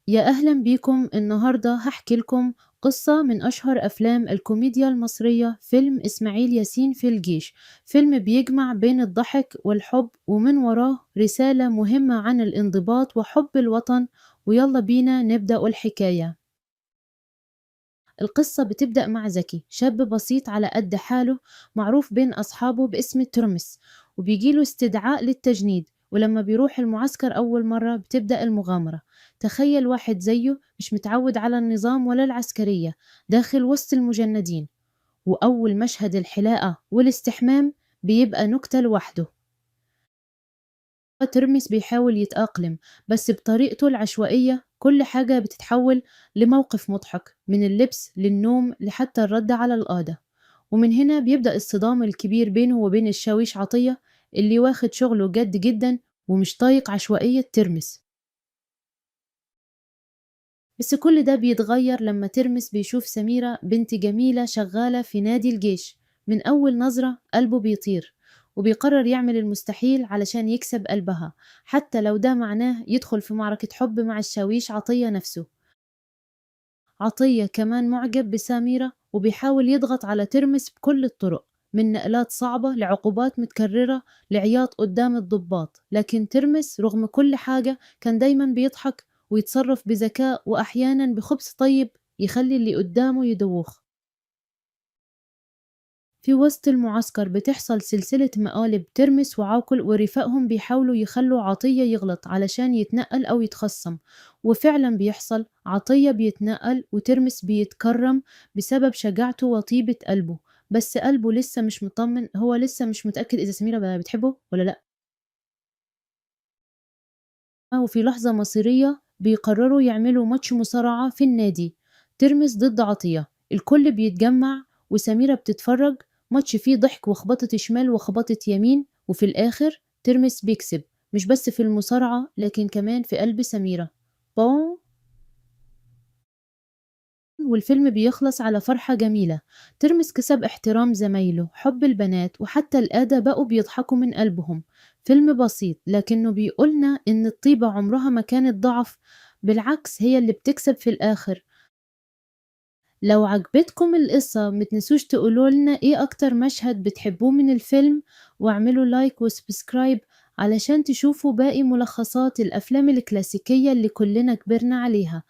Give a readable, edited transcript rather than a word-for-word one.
يا أهلا بيكم. النهاردة هحكي لكم قصة من أشهر أفلام الكوميديا المصرية، فيلم إسماعيل ياسين في الجيش. فيلم بيجمع بين الضحك والحب ومن وراه رسالة مهمة عن الانضباط وحب الوطن. ويلا بينا نبدأ الحكاية. القصة بتبدأ مع زكي، شاب بسيط على قد حاله، معروف بين أصحابه باسم ترمس، وبيجيله استدعاء للتجنيد. ولما بيروح المعسكر أول مرة بتبدأ المغامرة. تخيل واحد زيه مش متعود على النظام ولا العسكرية، داخل وسط المجندين، وأول مشهد الحلاقة والاستحمام بيبقى نكتة لوحده. ترمس بيحاول يتأقلم، بس بطريقته العشوائية كل حاجة بتتحول لموقف مضحك، من اللبس للنوم لحتى الرد على القادة. ومن هنا بيبدأ الصدام الكبير بينه وبين الشاويش عطية، اللي واخد شغله جد جدا ومش طايق عشوائية ترمس. بس كل ده بيتغير لما ترمس بيشوف سميرة، بنت جميلة شغالة في نادي الجيش. من أول نظرة قلبه بيطير، وبيقرر يعمل المستحيل علشان يكسب قلبها، حتى لو ده معناه يدخل في معركة حب مع الشاويش عطية نفسه. عطية كمان معجب بسميرة وبيحاول يضغط على ترمس بكل الطرق، من نقلات صعبة لعقوبات متكررة لعياط قدام الضباط. لكن ترمس رغم كل حاجة كان دايما بيضحك ويتصرف بذكاء، وأحيانا بخبث طيب يخلي اللي قدامه يدوخ. في وسط المعسكر بتحصل سلسلة مقالب، ترمس وعاقل ورفاقهم بيحاولوا يخلوا عطية يغلط علشان يتنقل أو يتخصم. وفعلا بيحصل، عطية بيتنقل وترمس بيتكرم بسبب شجاعته وطيبة قلبه. بس قلبه لسه مش مطمن، هو لسه مش متأكد إذا سميرة بتحبه ولا لأ. وفي لحظة مصيرية بيقرروا يعملوا ماتش مصارعة في النادي، ترمس ضد عطية. الكل بيتجمع وسميرة بتتفرج. ماتش فيه ضحك وخبطة شمال وخبطة يمين، وفي الآخر ترمس بيكسب، مش بس في المصارعة لكن كمان في قلب سميرة. بون. والفيلم بيخلص على فرحة جميلة. ترمس كسب احترام زمايله، حب البنات، وحتى القادة بقوا بيضحكوا من قلبهم. فيلم بسيط لكنه بيقولنا إن الطيبة عمرها ما كانت ضعف، بالعكس هي اللي بتكسب في الآخر. لو عجبتكم القصة متنسوش تقولولنا إيه أكتر مشهد بتحبوه من الفيلم، واعملوا لايك وسبسكرايب علشان تشوفوا باقي ملخصات الأفلام الكلاسيكية اللي كلنا كبرنا عليها.